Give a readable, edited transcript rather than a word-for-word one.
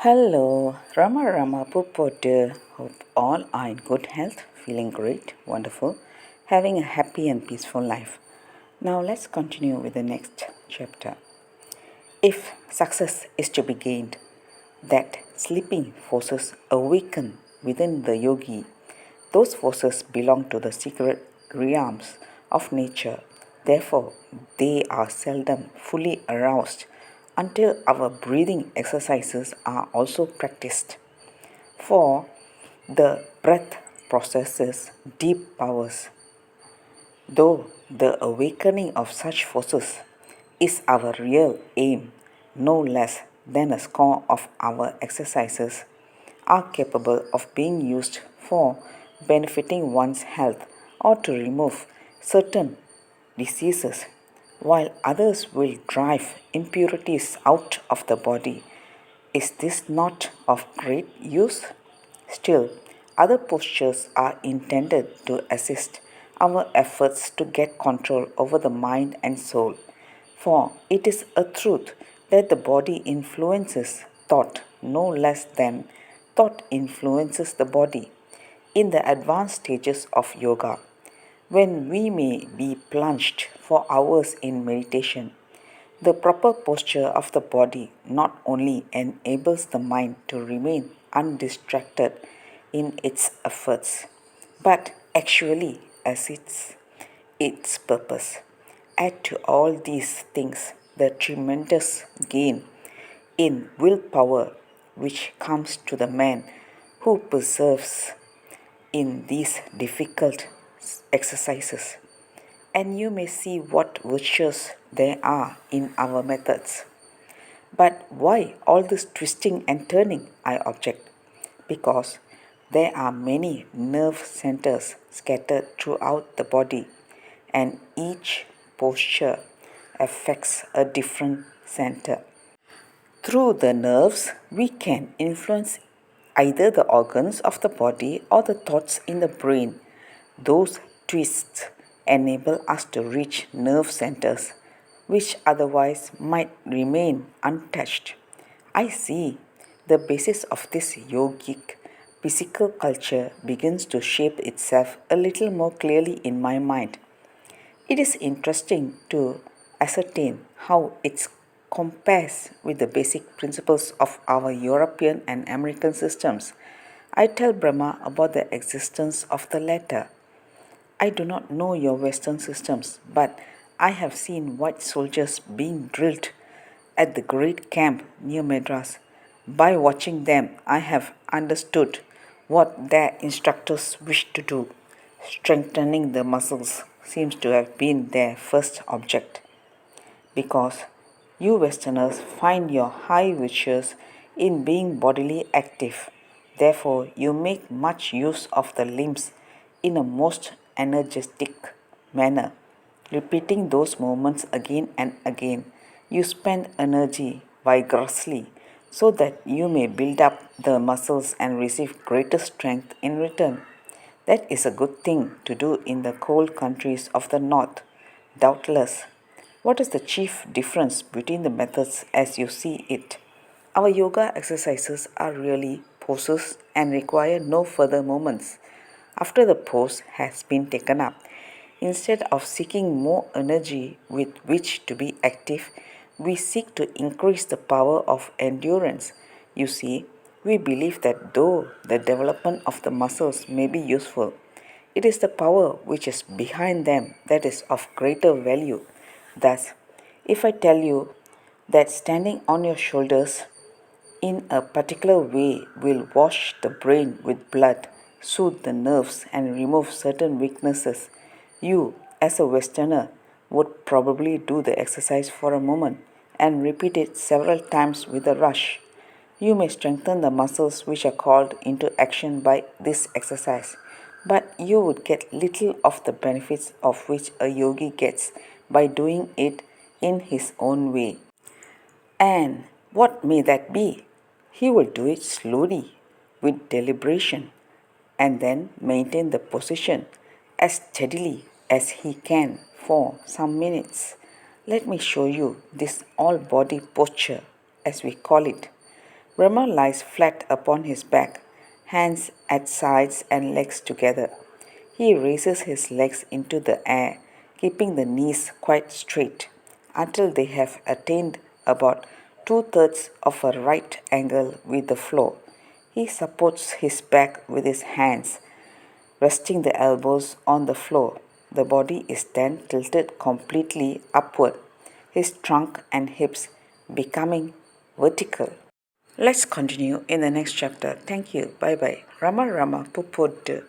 Hello, Rama Pupotu. Hope all are in good health, feeling great, wonderful, having a happy and peaceful life. Now let's continue with the next chapter. If success is to be gained, that sleeping forces awaken within the yogi. Those forces belong to the secret realms of nature. Therefore, they are seldom fully aroused until our breathing exercises are also practiced. For the breath possesses deep powers, though the awakening of such forces is our real aim, no less than a score of our exercises are capable of being used for benefiting one's health or to remove certain diseases, while others will drive impurities out of the body. Is this not of great use? Still, other postures are intended to assist our efforts to get control over the mind and soul. For it is a truth that the body influences thought no less than thought influences the body. In the advanced stages of yoga, when we may be plunged for hours in meditation, the proper posture of the body not only enables the mind to remain undistracted in its efforts, but actually assists its purpose. Add to all these things the tremendous gain in willpower which comes to the man who perseveres in these difficult exercises, and you may see what virtues there are in our methods. But why all this twisting and turning? I object. Because there are many nerve centers scattered throughout the body, and each posture affects a different center. Through the nerves, we can influence either the organs of the body or the thoughts in the brain. Those twists enable us to reach nerve centers which otherwise might remain untouched. I see the basis of this yogic physical culture begins to shape itself a little more clearly in my mind. It is interesting to ascertain how it compares with the basic principles of our European and American systems. I tell Brahma about the existence of the latter. I do not know your Western systems, but I have seen white soldiers being drilled at the great camp near Madras. By watching them, I have understood what their instructors wished to do. Strengthening the muscles seems to have been their first object, because you Westerners find your high virtues in being bodily active. Therefore, you make much use of the limbs in a most energetic manner, repeating those movements again and again. You spend energy vigorously so that you may build up the muscles and receive greater strength in return. That is a good thing to do in the cold countries of the north, doubtless. What is the chief difference between the methods as you see it? Our yoga exercises are really poses and require no further movements. After the pose has been taken up, instead of seeking more energy with which to be active, we seek to increase the power of endurance. You see, we believe that though the development of the muscles may be useful, it is the power which is behind them that is of greater value. Thus, if I tell you that standing on your shoulders in a particular way will wash the brain with blood, soothe the nerves, and remove certain weaknesses, you, as a Westerner, would probably do the exercise for a moment and repeat it several times with a rush. You may strengthen the muscles which are called into action by this exercise, but you would get little of the benefits of which a yogi gets by doing it in his own way. And what may that be? He will do it slowly, with deliberation, and then maintain the position as steadily as he can for some minutes. Let me show you this all body posture, as we call it. Rama lies flat upon his back, hands at sides and legs together. He raises his legs into the air, keeping the knees quite straight, until they have attained about 2/3 of a right angle with the floor. He supports his back with his hands, resting the elbows on the floor. The body is then tilted completely upward, his trunk and hips becoming vertical. Let's continue in the next chapter. Thank you. Bye bye. Rama Rama Pupod.